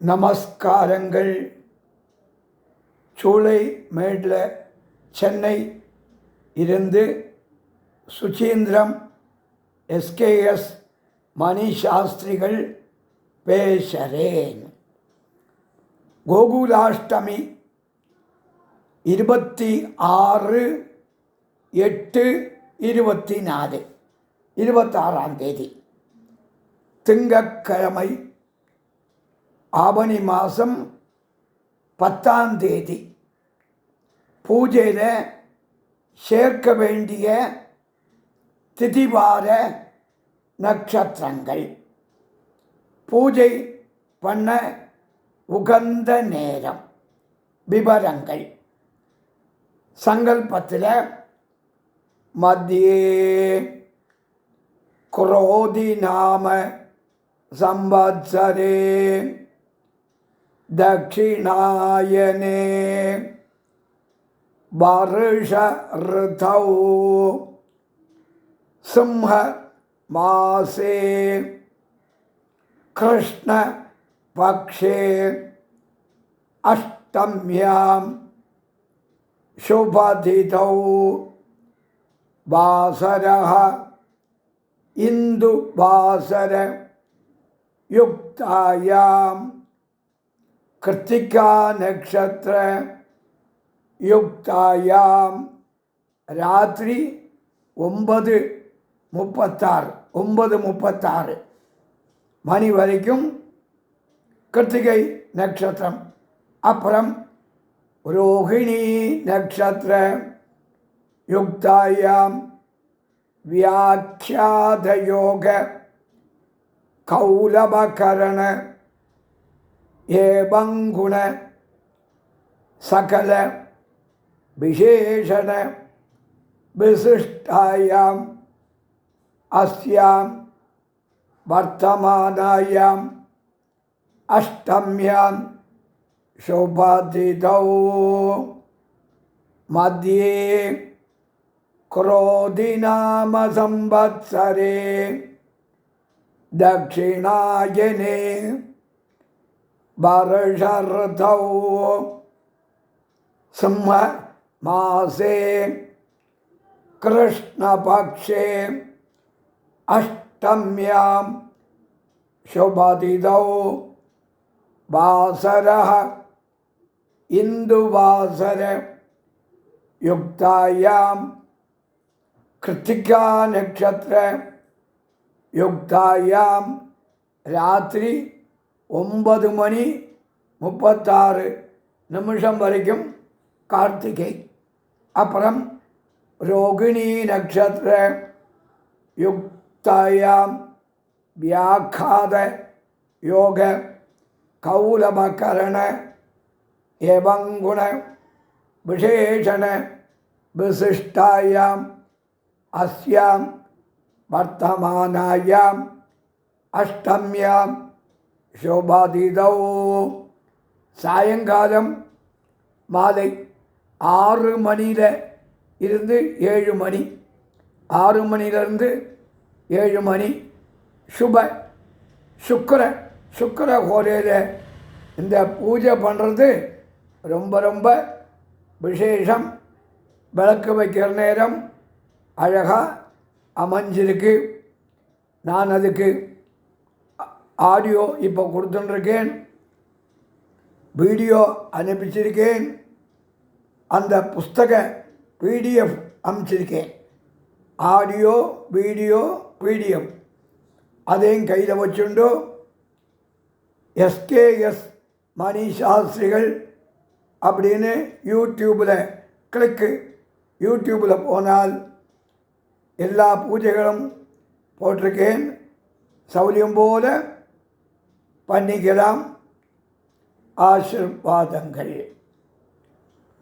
நமஸ்காரங்கள். சூளை மேடில் சென்னை இருந்து சுசீந்திரம் எஸ்கேஎஸ் மணி சாஸ்திரிகள் பேசுகிறேன். கோகுலாஷ்டமி 26/8/24 26ஆம் தேதி திங்கட்கிழமை, ஆவணி மாதம் 10ஆம் தேதி. பூஜையில் சேர்க்க வேண்டிய திதிவார நட்சத்திரங்கள், பூஜை பண்ண உகந்த நேரம், விவரங்கள். சங்கல்பத்தில் மத்தியே குரோதி நாம சம்வத்சரே தக்ஷிணாயனே வருஷ ரிதௌ சிம்ஹ மாசே கிருஷ்ண பக்ஷே அஷ்டம்யாம் சுபதிதௌ வாசரः இந்து வாசர யுக்தாயாம் கிருத்திகா நக்ஷத்திர யுக்தாயாம் ராத்திரி 9:36 மணி வரைக்கும் கிருத்திகை நட்சத்திரம். அப்புறம் ரோஹிணி நட்சத்திர யுக்தாயாம் வியாக்கியாத யோக கௌலபகரண ஏவங்குண சகல விசேஷண விசிஷ்டாயாம் அஸ்யாம் வர்த்தமானாயாம் அஷ்டம்யாம் சௌபாதிதௌ மத்தியே குரோதி நாம சம்வத்சரே தக்ஷிணாயனே வருஷ ரிதௌ சிம்ஹ மாசே கிருஷ்ணபக்ஷே அஷ்டம்யாம் சுபதிதௌ வாசரः இந்துவாசர யுக்தாயாம் கிருத்திகா நட்சத்திர யுக்தாயாம் ராத்திரி 9:36 வரைக்கும் கார்த்திகை. அப்புறம் ரோகிணி நட்சத்திர யுக்தாயாம் வியாக்காத யோக கௌலபகரண ஏவங்குண விசேஷண விசிஷ்டாயாம் அஸ்யாம் வர்த்தமானாயாம் அஷ்டம்யாம் சோபாதிதௌ. சாயங்காலம் மாலை 6 மணியில் இருந்து 7 மணி, 6 மணியிலிருந்து 7 மணி சுப சுக்கர ஹோரையில் இந்த பூஜை பண்ணுறது ரொம்ப விசேஷம். விளக்கு வைக்கிற நேரம் அழகாக அமைஞ்சிருக்கு. நான் அதுக்கு ஆடியோ இப்போ கொடுத்துட்டுருக்கேன், வீடியோ அனுப்பிச்சிருக்கேன், அந்த புஸ்தக பிடிஎஃப் அனுப்பிச்சிருக்கேன். ஆடியோ வீடியோ பிடிஎஃப் அதையும் கையில் வச்சுண்டு எஸ்கேஎஸ் மணி சாஸ்திரிகள் அப்படின்னு யூடியூப்பில் போனால் எல்லா பூஜைகளும் போட்டிருக்கேன். சௌரியம் போல பண்ணிக்கலாம். ஆசீர்வாதங்கள்.